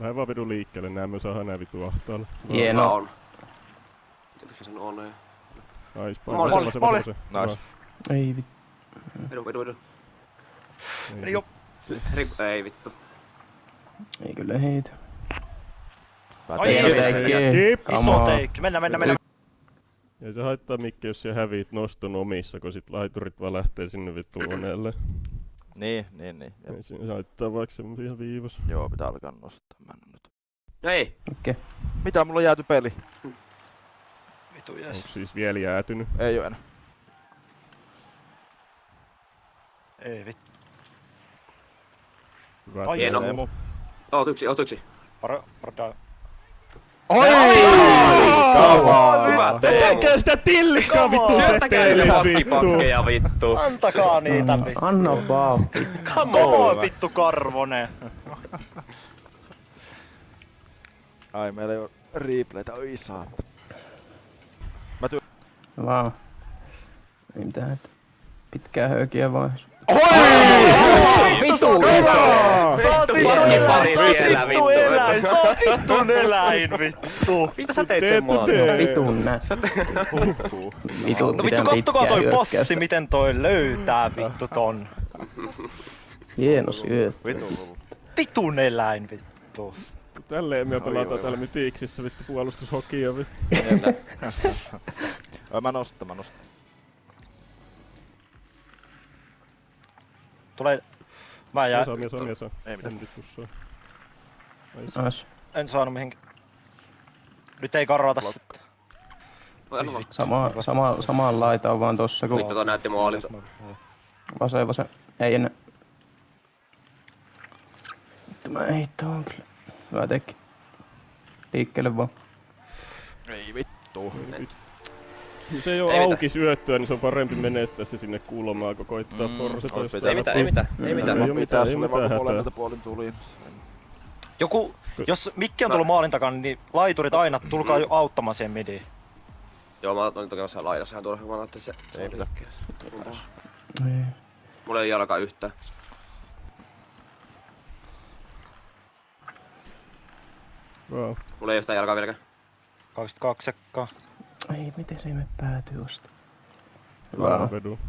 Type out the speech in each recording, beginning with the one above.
Lähde vaan vedu liikkeelle, nää me saadaan nää vitu ahtaalle. Hieno. On. Tietysti sen on. Nice, Maali. Nice. Ei vittu. Vedu. Meni jo. Ei vittu. Ei kyllä heitä. Ai Iso teikki. Mennään. Ei se haittaa Mikki, jos sä häviit noston omissa, kun sit laiturit vaan lähtee sinne vittu koneelle. Niin. Ei siinä haittaa vaikka semmosia viivas. Joo, pitää alkaa nostaa. Mä en nyt. Ei. Okei. Mitä, mulla on jääty peli? Vitu jes. Onks siis vielä jäätynyt? Ei oo enää. Ei vittu. Hyvä. Ai Hieno. Teemu. Oot yksi. Parda. Oi! Kauan! Hyvä. Tekee sitä tillikkaa vittu Syöttäkää seteliin pakkeja vittu. Antakaa niitä vittu. Anna vauhti. Come on vittu Karvonen. Ai, meillä ei oo replaytä, oi saa. Vau. Ei mitään, että pitkää höökiä vaan. Vittu! Sä oot Vittu eläin! Sä oot vittun eläin vittu. Mitä sä teit sen mulle? Vitun nää. Vitun No vittu kattokaa toi possi miten toi löytää vittu ton. Hieno syöt. Vitun eläin vittu. Tälleen me pelataan täällä Mythixissä vittu puolustushokia vittu. Mä nostan. Tulee... Mä jää... Mies on. Ei mitään. En vittu saa. Nice. En saanut mihinkä. Nyt ei karrata sitten. Samaan laitaan vaan tossa kun... Vittu toi näytti maalilta. Vasen. Ei enää. Vittu mä heittoon kyllä. Hyvä tekki. Liikkeelle vaan. Ei vittu. Jos ei oo auki syöttöä, niin se on parempi menettää se sinne kulmaan, kun koittaa forseta jostain. Ei mitään. Ei mitään, sulle mitään vaan hätää. molemmilta puolin tuli. Joku... Jos Mikki on tullut maalin takana, niin laiturit aina tulkaa jo auttamaan siihen midiin. Joo, mä olin toki jossain laidassa ihan tuolla, kun mä ajattelin se... Ei mitään. Ei. Mulla ei jalkaa yhtään. Wow. Mulla ei yhtään jalkaa vieläkään. 22 sekkaa. Ei, miten se ei mene päätyy osta? Hyvä vedu.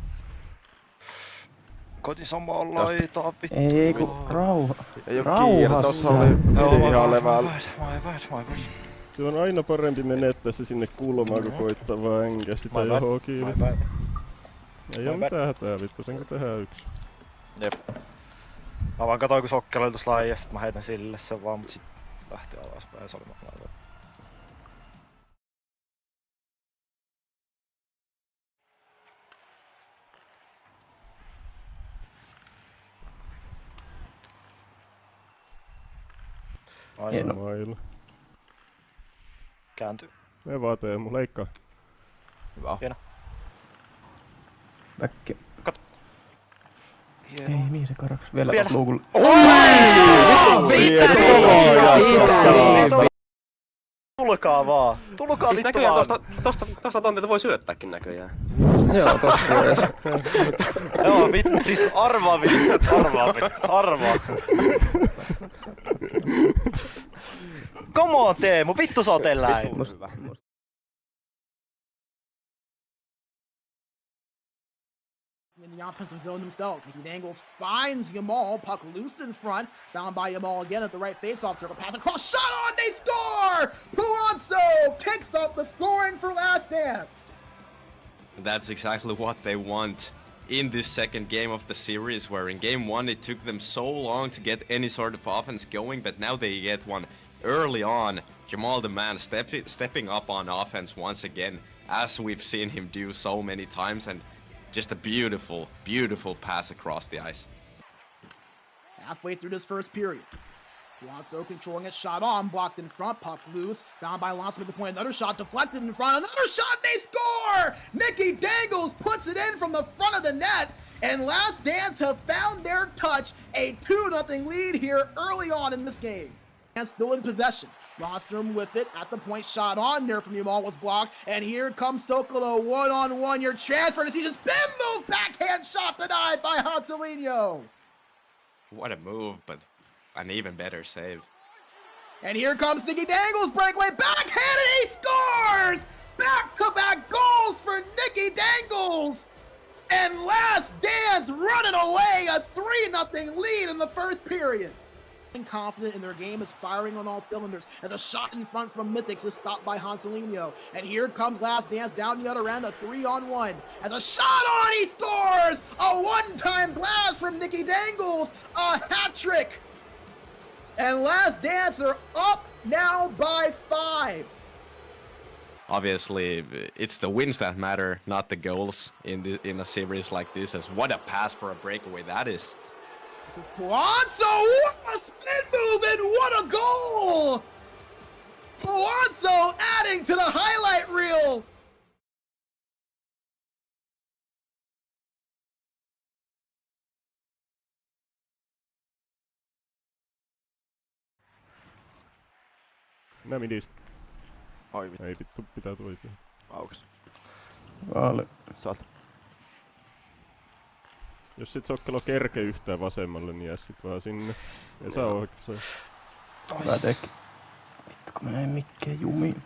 Koitin samaan laitaan vittu. Ei ku rauha. Ei oo kiire, tossa oli ihan levällä. My bad. Se on aina parempi menettää se sinne kulmaan, kun koittaa vaan enkä sitä johonkin. Ei oo mitään hätää vittu, sen kun tehdään yksi. Jep. Mä vaan katoin kun sokkeli oli tossa laji ja sit mä heitän sille sen vaan, mut sit lähti alaspäin ja se oli mä. Hieno. Mailla. Kääntyy. Me vaan Teemu, leikkaa. Hyvä. Hieno. Väkki. Hieno. Ei, mihin se karaks? Vielä Vielä. luukulla. Tulkaa vaan. Tulkaa Siis vittu näköjään vaan. tosta tontilta voi syöttääkin näköjään. Joo, tossa voi. Joo vittu, siis arvaa. Come on Teemu, vittu sä oot eläin. In the offensive zone themselves. Nicky Dangles finds Yamal, puck loose in front, found by Yamal again at the right faceoff circle, pass across, shot on, they score! Puanzo kicks off the scoring for Last Dance. That's exactly what they want in this second game of the series, where in game one it took them so long to get any sort of offense going, but now they get one early on. Jamal the man stepping up on offense once again, as we've seen him do so many times, and just a beautiful, beautiful pass across the ice. Halfway through this first period. Lonzo controlling it, shot on, blocked in front, puck loose, found by Lonzo at the point, another shot deflected in front, another shot, and they score! Nicky Dangles puts it in from the front of the net, and Last Dance have found their touch, a 2-0 lead here early on in this game. And still in possession. Rostrom with it at the point, shot on there from Yamal was blocked, and here comes Sokolo one-on-one, your chance for the season, spin move, backhand shot denied by Hanselino. What a move, but an even better save. And here comes Nicky Dangles breakaway backhand and he scores! Back-to-back goals for Nicky Dangles! And Last Dance running away a 3-0 lead in the first period. Confident in their game is firing on all cylinders as a shot in front from Mythics is stopped by Hanselinho. And here comes Last Dance down the other end, a 3-on-1. As a shot on, he scores! A one-time blast from Nicky Dangles, a hat trick! And Last Dance are up now by 5. Obviously, it's the wins that matter, not the goals in a series like this. As what a pass for a breakaway that is. This is Puanzo, what a spin move and what a goal! Puanzo adding to the highlight reel. Nää midistä. Oi vittu. Ei vittu, pitää toikin. Aukas. Vaale. Saat. Jos sit Sokkelo kerke yhtään vasemmalle, niin jää sit vaan sinne. Ei saa oikein. Hyvä teki. Vittu kun menee mikkeen jumiin.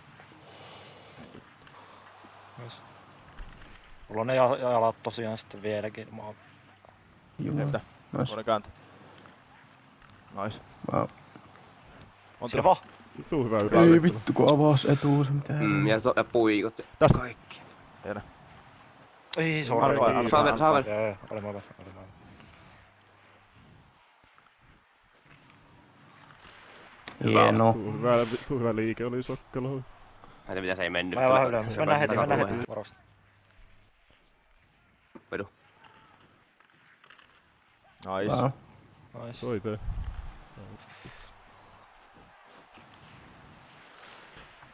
Mulla on ne jalat tosiaan sitten vieläkin. Mä oon... Jumala. Mitä? Nois. Voidaan kääntää. Nice. Wow. On Siellä vaan! Vittu hyvä Ei yritys. vittu kun avaus etuus mitä Ja puikot. Tästä. Kaikki. Tiedä. Ei, se Anna vaan, anna Saa vaan, ver, saa ver. Joo, oli mä. Hieno. Tuu hyvä liike oli Sokkelo. Mä en tiedä mitä se ei mennyt. Mä vähän ylemmäs. Mennään heti, varosta. Vedu. Nice. Wow. Nice. Soitee.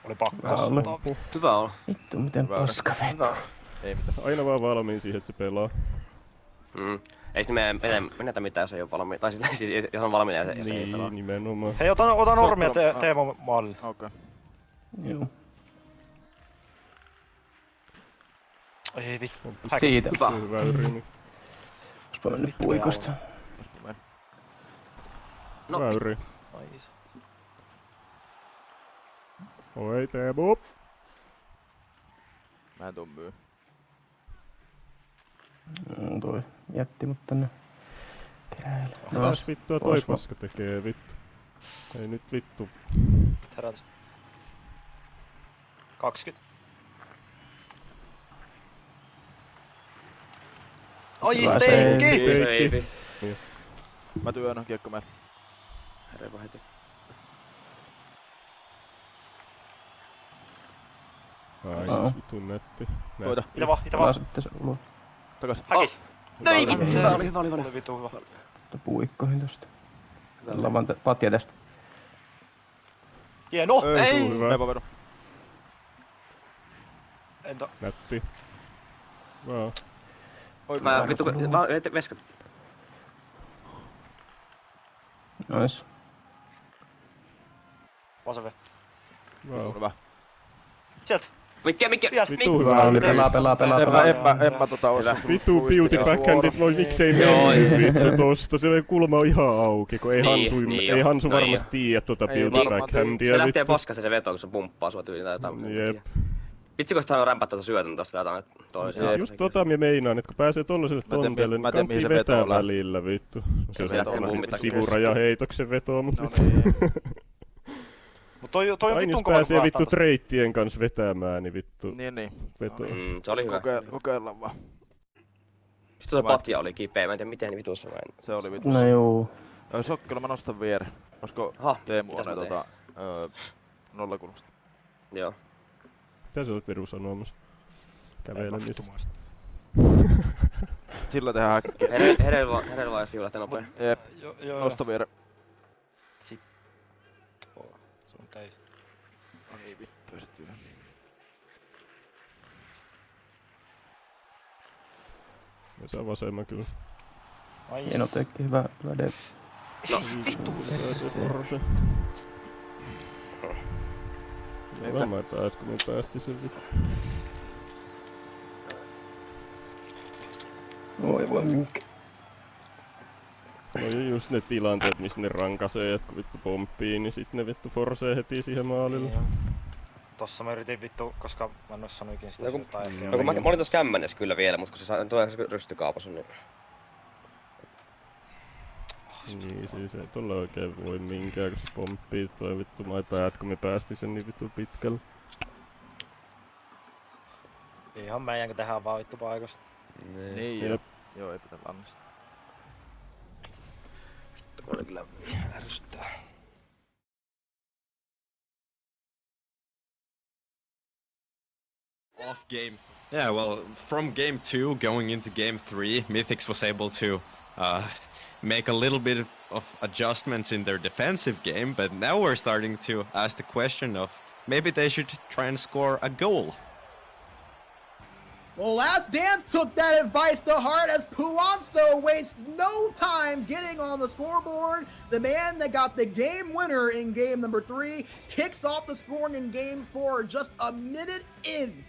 Oli pakko Vaale. ottaa. Hyvä on. Vittu miten Hyvä. paska veto. Ei mitään. Aina vaan valmiin siihen, että se pelaa. Ei sitten menetä mitään, jos ei oo valmiin. Tai siis jos on valmiina ja se ei pelaa. Niin, nimenomaan. Hei, ota normia Sokkelo- Teemo maalille. Okei. Joo. Ei vittu. Siitä. Hyvä yritys. Oispa mennyt puikosta. No. Hyvä yritys. Nice. Oi Teemu. Mä en tuu myy. Toi jätti mut tänne keräillä. Mitäs vittua toi Ois paska tekee vittu? Ei nyt vittu. Herätys. 20. Oi Hyvä steikki! Steikki. Mä työnnän kiekko meille. Herre vaan heti. Ai vittu netti. Koita. Itä vaan. Taas sitten se ulos. Takas. Häkis. No ei Hyvä. vitsi, hyvä oli. Oli vitu hyvä. Puikkoihin tosta. Lavan patja tästä. Hieno! Ei tuu hyvä. Lepa vedu. Entä? Nätti. Wow. Oi Mä vittu. vittu, veskat. Nois. Vasave. Wow. Hyvä. Sieltä. Mikä? Vittu Hyvä oli. Pelaa. En mä osu. Vittu beauty backhandit voi miksei mennyt vittu tosta. Se kulma on ihan auki, kun ei Hansu varmasti tiedä tota Ei beauty varmaan backhandia Se lähtee vittu. paskasta se veto, kun se pumppaa sua tyyliin tai jotain. Jep. Vitsi kun sitä on rämpättä tuossa syötön tosta jotain toiseen. Siis just tota mä meinaan, että kun pääsee tollaselle tonteelle, niin kannattaa vetää välillä vittu. Se Se lähtee pummita. sivurajaheitoksen vetoa, mut No vittu. niin. Mut toi on Aina jos vitun kova pääsee vittu vastaan. treittien kanssa vetämään, niin vittu Niin. veto. Se oli hyvä. Kokeillaan vaan. Sitten tuo patja oli kipeä, mä en tiedä miten vitussa mä en. Se oli vitu. No juu. Sokkelo mä nostan viereen. Olisiko Aha, Teemu mitäs on mä ne nollakulmasta? Joo. Mitä sä olet Veru sanomassa? Kävelemisestä. Sillä tehdään häkkiä. Herel vaan jos viulahti nopea. Jep. Joo. Nosta viereen. Sun ei. Ei vittu, se työ. Ja se on vasemman kyllä. Hieno teki. Hyvä dev. Pääsee porse. Varmaan pääs, kun me päästi sen vittu. Voi minkä. No just ne tilanteet, missä ne rankasee jotkut vittu pomppii, niin sit ne vittu forsee heti siihen maalille. Niin. Tossa mä yritin vittu, koska mä en oo sanonut ikinä sitä syöttää. No kun mä olin tossa kämmenessä kyllä vielä, mut kun se tulee se rystykaapas niin... Niin siis ei tolla oikein voi minkään, kun se pomppii toi vittu my bad, kun me päästiin sen niin vittu pitkälle. Ihan meidän kun tehdään vaan vittu paikasta. Niin joo. Joo, ei pitää lannistaa. Vittu kun oli kyllä ärsyttää. Off game. Yeah, well, from game 2 going into game 3, Mythics was able to make a little bit of adjustments in their defensive game, but now we're starting to ask the question of maybe they should try and score a goal. Well, Last Dance took that advice to heart as Puanso wastes no time getting on the scoreboard. The man that got the game winner in game number 3 kicks off the scoring in game 4 just a minute in.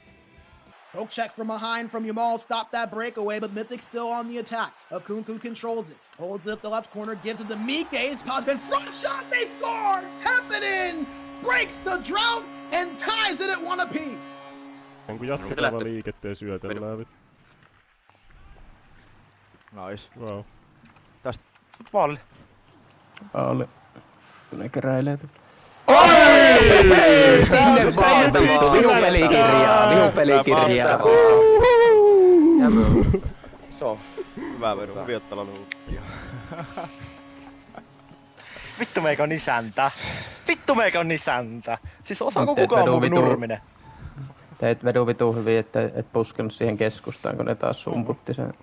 Poke check from behind from Yamal stopped that breakaway, but Mythic still on the attack. Akunku controls it, holds it at the left corner, gives it to Mike. His pass been front shot, they score! Tap it in, breaks the drought, and ties it at 1 apiece. Kun jatketaan vaan liikettä ja syötellään vittu. Nice. Wow. Tästä. Maali. Oli. Ne keräilee. Sinne vaan! Minun pelikirjaa. Se on. Hyvä vedu, hyviä luuttia. Vittu meikä on isäntä. Vittu meikä on isäntä. Siis osaako kukaan mun Nurminen? Teit vedu vitu hyvin, että et puskenut siihen keskustaan, kun ne taas sumputti sen.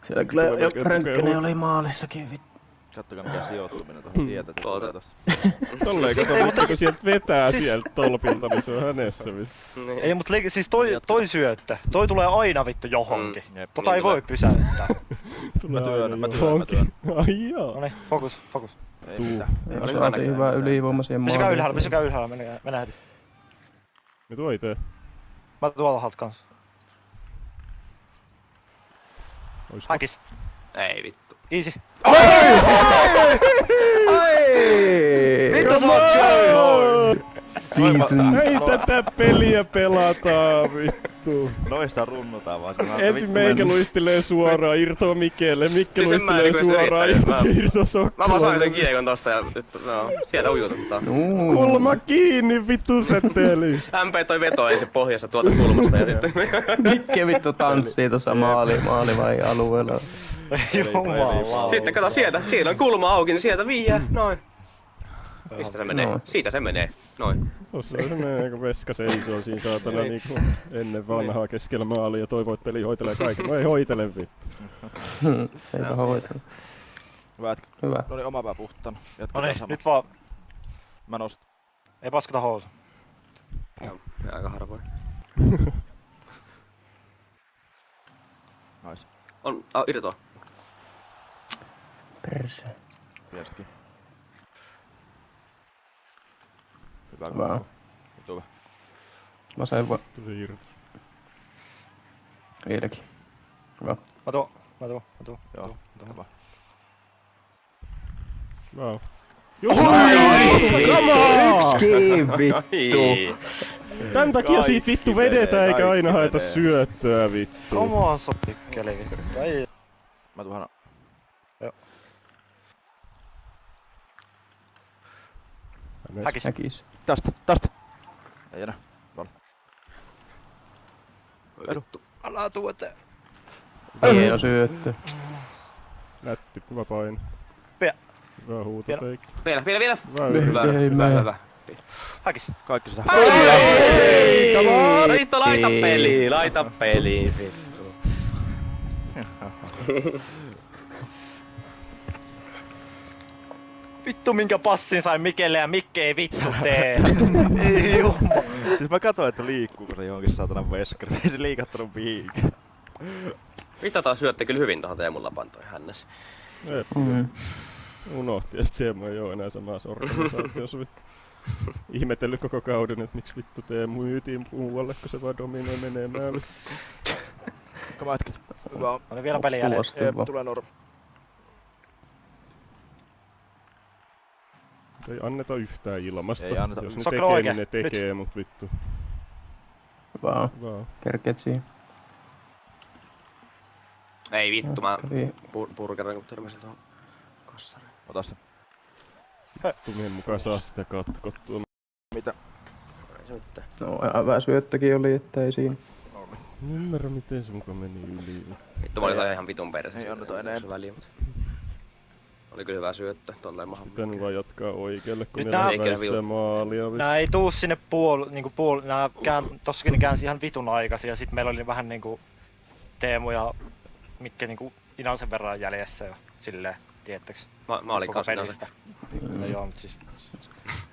Siellä kyllä jo Rönkkönen oli maalissakin vittu. Kattokaa mikä sijoittuminen tuohon tietä tulee tosta. Tolleen kato vittu kun sieltä vetää sieltä tolpilta, niin se on hänessä vittu. Ei mut siis toi syöttö. Toi tulee aina vittu johonkin. Tota ei voi pysäyttää. Tulee mä aina työn. johonkin. Ai jaa. Noniin, fokus. Ei Tuu. mitään. Saatiin hyvää ylivoima siihen maaliin. Pysykää ylhäällä, mennään heti. Me tuo itse. Mä tuolla alhaalta kans. Oisko? Häkis. Ei vittu. Easy. Vittu sä oot köyhä! Ei tätä peliä pelataan vittu. Noista runnotaan vaan. Ensin meikä luistelee suoraan, irtoa Mikelle. Mikke Siis en mä luistelee niinku suoraan, yrittänyt, irto Mä Sokkolalle. vaan sain sen kiekon tosta ja nyt no, sieltä ujututtaa. Kulma kiinni vittu seteli. MP toi veto ensin pohjassa tuolta kulmasta ja sitten... Mikke vittu tanssii tuossa maali alueella. Jumala. Sitten kato sieltä, siellä on kulma auki, niin sieltä viiää, noin. Mistä se menee? Noin. Siitä se menee, noin. Tossa on semmonen kun veska seisoo siinä saatana niinku ennen vanhaa keskellä maalia ja toivoo, että peli hoitelee kaiken. No ei hoitele vittu. Eipä hoitella. Hyvä. No niin, oma pää puhtaana. Jatketaan Noniin, sama. nyt vaan. Mä nostan. Ei paskata housu. Joo, aika harvoin. Nice. On, irtoa. Perse. Piestikin. Hyvä. Hyvä. Hyvä. Mä sain vaan Tuli irti. Iidakin. Hyvä. Mä tuun. Joo, hyvä. Wow. Yksikin vittu. Tän takia siitä vittu Kaikki vedetään eikä menee, aina kaikki haeta menee. syöttöä vittu. Omaa sopikkeli vittu. Ei. Mä tuohon. Häkis. Näkis. Tästä. Ei enää. Tuolla. Vittu. Älä tuu eteen. Hieno syöttö. Nätti, hyvä paino. Vielä. Hyvä huutoteikki. Vielä. Hyvä. Häkis. Kaikki se saa. Riitto, laita peliin, vittu. Vittu minkä passin sain Mikelle ja Mikke ei vittu tee. Ei jumma. Siis mä katsoin, että liikkuuko se johonkin saatanan veskari. Ei se liikattanut mihinkään. Vittu taas syötte kyllä hyvin tohon Teemun lapantoon hännässä. Unohti, että Teemu ei oo enää samassa organisaatiossa vittu. Ihmetellyt koko kauden, että miksi vittu Teemu myytiin muualle, kun se vaan dominoi menemään. Come hetket. Hyvä on. Oli vielä peli jäljellä. Tulee Norm. Ei anneta yhtään ilmasta. Ei anneta. Jos ne Sokka tekee, oikein. niin ne tekee, mut vittu. Vaan. Vaan. Kerkeet siihen. Ei vittu, mä Kävi. burgerin kun törmäsin tuohon kassariin. Ota se. Vittu, mihin mukaan saa sitä katkottua. Mitä? Ei se mitään. No hyvä syöttökin oli, että ei siinä. En ymmärrä miten se mukaan meni yli. Vittu mä olin tää ihan vitun perässä. Ei anneta enää. enää. Väliä, mut... Oli kyllä hyvä syöttö, tolleen mahan. Pitänyt vaan jatkaa oikealle, kun Nyt ne nää- lähtee sitä maalia. Vittu. Nää ei tuu sinne nää tossakin ne käänsi ihan vitun aikaisin ja sit meillä oli vähän niinku Teemu ja Mikke niinku Inalsen verran jäljessä jo silleen, tiettäks? Mä olin Koko kanssa pelistä. Mm. No joo, mut siis...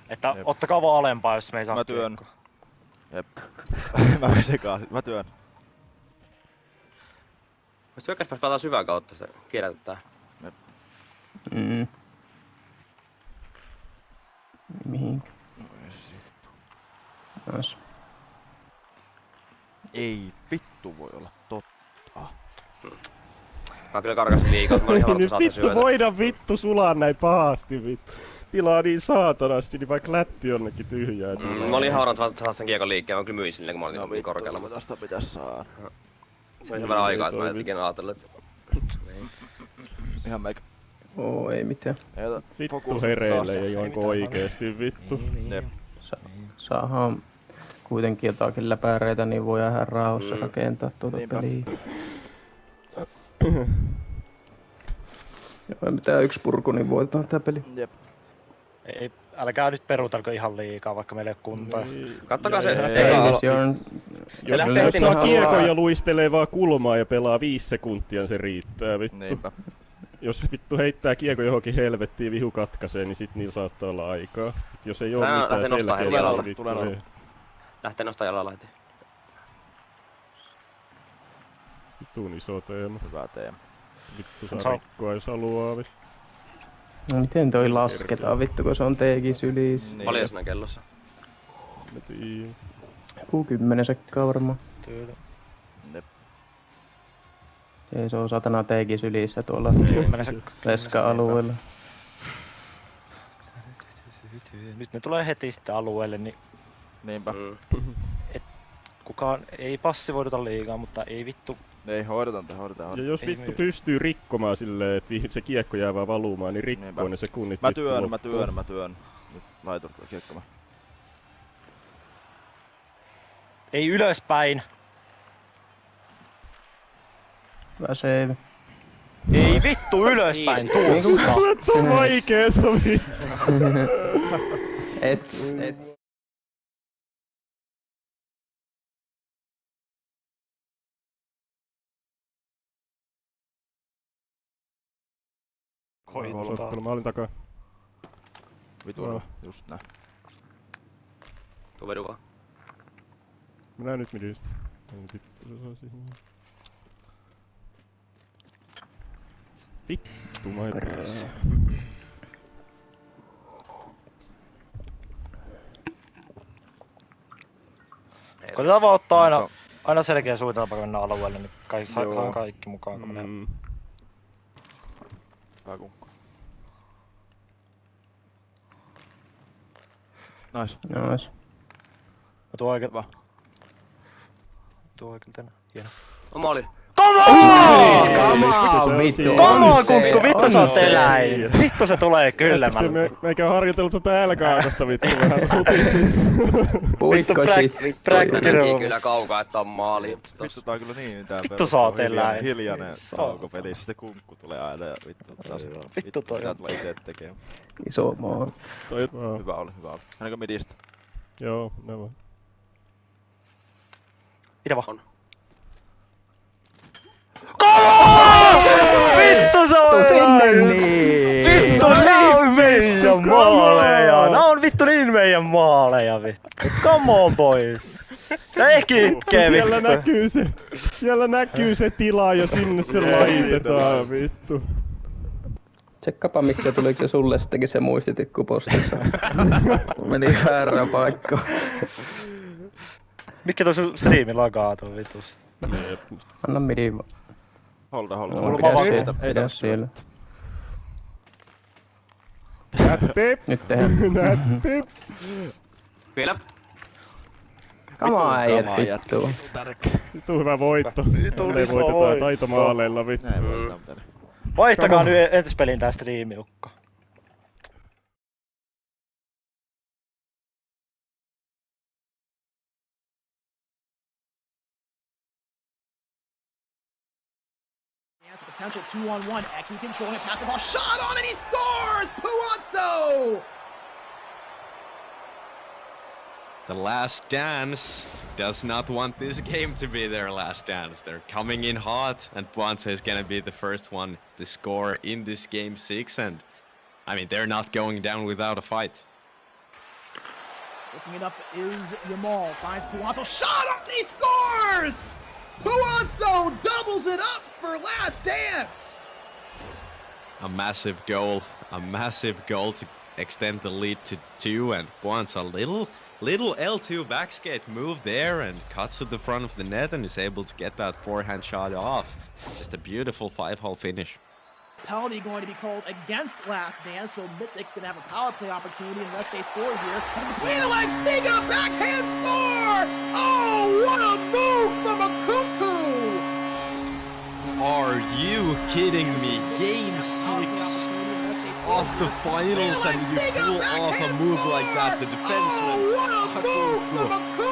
Että Jep. ottakaa vaan alempaa, jos me ei saa Mä työn. kiekkoa. Jep. Mä menen sekaan. Mä työn. Jos hyökkäyspäässä pelataan syvää kautta, se kierrätetään. Mm. Mihinkä? Nois. Ei vittu voi olla totta. Mä kyllä karkasin liikaa, mä olin ihan varma, Nyt että saatte vittu syödä. voida vittu sulaa näin pahasti vittu. Tilaa niin saatanasti, niin vaikka lätti jonnekin tyhjää. Mä olin ihan varma, että saat sen kiekon liikkeen, mä kyllä myin silleen, kun mä olin No niin korkealla. vittu, Mutta tosta pitäis saada. se oli sen verran aikaa, että mä en ikinä ajatellut, että... Ihan meikä. Oo, ei mitään. Ei ota. Vittu fokus hereille taas. ja joinko oikeesti vittu. Jep. Saadaan kuitenkin jotakin läpäreitä, niin voidaan ihan rauhassa rakentaa tuota Niinpä. peliä. Joo, ei mitään yksi purku, niin voitetaan tää peli. Jep. Ei, älkää nyt peruutelko ihan liikaa, vaikka meillä ei ole kuntoa. Kattokaa se Ei, eka Ei, alo- se on... Se lähtee Jos heti saa nosta kiekon ja luistelee vaan kulmaa ja pelaa 5 sekuntia, niin se riittää vittu. Niinpä. Jos vittu heittää kiekon johonkin helvettiin vihu katkaisee, niin sit niillä saattaa olla aikaa. Jos ei oo Tää mitään lähtee nostaa heti selkeää, alalle. niin vittu Tulee ei. alalle. Lähtee nostaa jalalla heti. Vitun iso teema. Hyvä teema. Vittu Se saa on- rikkoa jos haluaa vittu. No miten toi lasketaan vittu, kun se on teekin sylissä. Niin. Paljon siinä kellossa. Mä tiiin. Joku 10 sekkaa varmaan. Tyyli. Jep. Ei se on satana teekin sylissä tuolla 10 sekkaa. Leska-alueella. Nyt ne tulee heti sitten alueelle, niin Niinpä. kukaan ei passivoiduta liikaa, mutta ei vittu. Ei hoidetaan. Ja jos Ei vittu myy. pystyy rikkomaan silleen, että se kiekko jää vaan valumaan, niin rikkoo Niinpä. ne sekunnit Mä vittu loppuun. työn. Nyt laitan tuo kiekko mä. Ei ylöspäin! Hyvä save. Ei vittu ylöspäin! Tuosta! Tuo on vaikeeta vittu. Et. Koittaa. Mä olin takaa. Vitulla. Just näin. Tuu vedu vaan. Mä näen nyt midistä. Ei vittu se saa siihen. Vittu mä en pääse. Koitetaan vaan ottaa aina selkeä suunnitelma, kun mennään alueelle, niin saa kaikki mukaan, kun menee. Hyvä kunkku. Nice. Nois. Mä tuon oikein. Hyvä. Tuo oikein tänne. Hieno. No mä olin. Come on! Kamaa vittu. Come on, se, kunkku, vittu sä oot se. eläin! Vittu se tulee kyllä, mä... Meikä on harjoitellut tätä L-kaakosta vittu vähän rutisin. Puikko shit. Näki Präkkiruumis. kyllä kaukaa, että on maali. Vittu tää on kyllä niin tää Vittu sä oot eläin. hiljainen Saatana. tauko pelissä, sitten kunkku tulee aina ja vittu taas. Vittu toi Mitä on. tulee ite tekemään. Iso maa. Toi, Hyvä oli. Ainakaan midistä. joo, ne vaan. Mitä vaan? On. Vittu se on eläin! Vittu nää on meidän maaleja! Nää on vittu niin meidän maaleja vittu! Come on boys! Ja ehkä itkee vittu! Siellä näkyy se tila ja sinne se laitetaan vittu. Tsekkapa miksi se tuliko se sulle sittenkin se muistitikku postissa. Meni väärään paikkaan. Mikä toi sun striimi lagaa tuon vitusta? Anna midi vaan. Holda. No, Mulla pidä vaan siellä. Ei Pidä siellä. Nätti! Nyt tehdään. Nätti! Vielä. Come on, äijät Kamaa jätkä. vittu. Tärkeä. Vittu hyvä voitto. Vittu Tälleen iso voitetaan voitto. taitomaaleilla vittu. Näin voi Tampere. Vaihtakaa nyt entispeliin tää striimiukko. Has a potential 2-on-1. Eki controlling it, pass the ball, shot on, and he scores! Puazzo! The Last Dance does not want this game to be their last dance. They're coming in hot, and Puanzo is gonna be the first one to score in this game 6, and I mean, they're not going down without a fight. Looking it up is Yamal, finds Puazzo, shot on, and he scores! Puazzo doubles it up for Last Dance! A massive goal to extend the lead to 2, and Puanzo little L2 backskate move there and cuts to the front of the net and is able to get that forehand shot off. Just a beautiful 5-hole finish. Penalty going to be called against Last Dance, so Mythic's going to have a power play opportunity unless they score here. Between the legs, big up, backhand score! Oh, what a move from a cuckoo! Are you kidding me? Game 6 of the finals and you pull off a move like that. The defenseman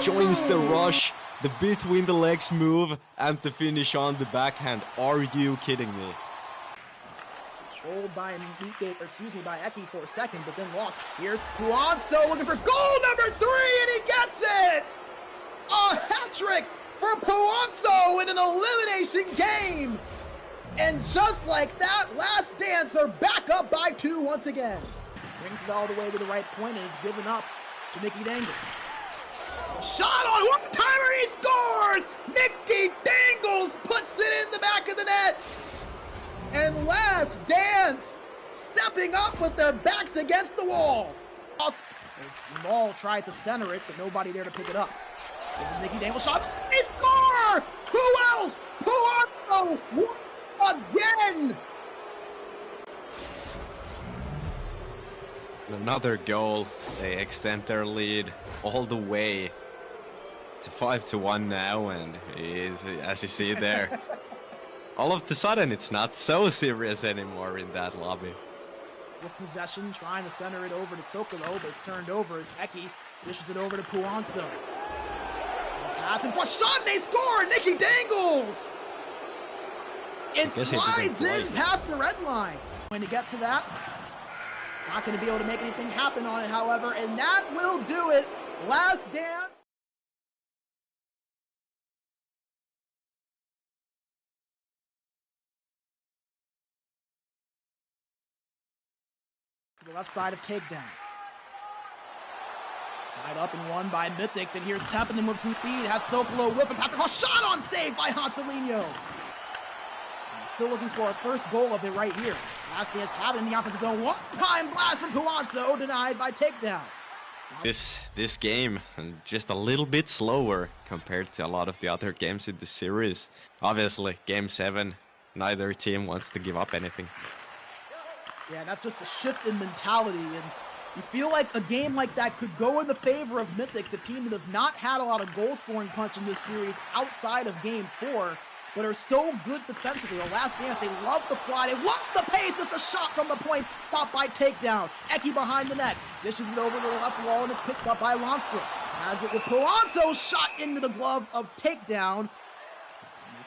joins the rush, the between the legs move and the finish on the backhand. Are you kidding me? Controlled by by Eki for a second, but then lost. Here's Puazzo looking for goal number 3, and he gets it! A hat trick for Puazzo in an elimination game! And just like that, Last Dance are back up by 2 once again. Brings it all the way to the right point and is given up to Nicky Dangles. Shot on one-timer, he scores! Nicky Dangles puts it in the back of the net! And Last Dance stepping up with their backs against the wall. Jamal tried to center it, but nobody there to pick it up. There's a Nicky Dangles shot. They score! Who else? Puazzo again! Another goal. They extend their lead all the way to 5-1 now, and as you see there, all of a sudden it's not so serious anymore in that lobby. With possession, trying to center it over to Sokolo, but it's turned over as Eki dishes it over to Puazzo. Pass in front, shot, and they score! Nicky Dangles! It slides in past the red line. When to get to that, not going to be able to make anything happen on it, however, and that will do it. Last Dance. To the left side of takedown. Tied up and won by Mythics, and here's Templeton with some speed. Has Sokolo with a pass across, shot on save by Hanselino. Still looking for a first goal of it right here. Last Dance having the offensive goal. One-time blast from Puazzo, denied by takedown. This game just a little bit slower compared to a lot of the other games in the series. Obviously, Game 7, neither team wants to give up anything. Yeah, that's just a shift in mentality, and you feel like a game like that could go in the favor of Mythics, a team that have not had a lot of goal-scoring punch in this series outside of Game 4, but are so good defensively. The Last Dance, they love the fly, they love the pace. It's the shot from the point, stopped by takedown. Eki behind the net, dishes it over to the left wall, and it's picked up by Lundstrom. Has it with Puazzo, shot into the glove of takedown.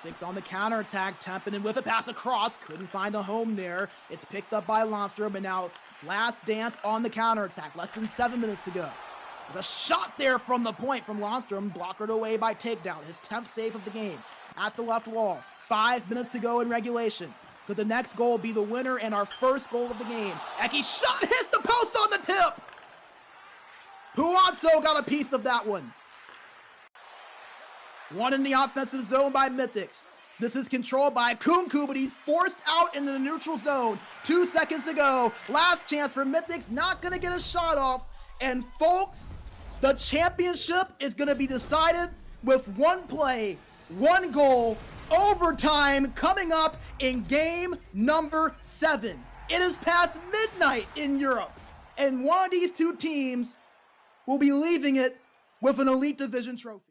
Mythics on the counterattack, Templeton with a pass across, couldn't find a home there. It's picked up by Lundstrom, but now Last Dance on the counterattack, less than 7 minutes to go. There's a shot there from the point from Lundstrom, blockered away by takedown, his 10th save of the game. At the left wall, 5 minutes to go in regulation. Could the next goal be the winner and our first goal of the game? Eki shot hits the post on the tip! Puazzo got a piece of that one. One in the offensive zone by Mythics. This is controlled by Kunku, but he's forced out into the neutral zone. 2 seconds to go. Last chance for Mythics, not gonna get a shot off. And folks, the championship is gonna be decided with one play, one goal, overtime coming up in game number 7. It is past midnight in Europe. And one of these two teams will be leaving it with an Elite Division trophy.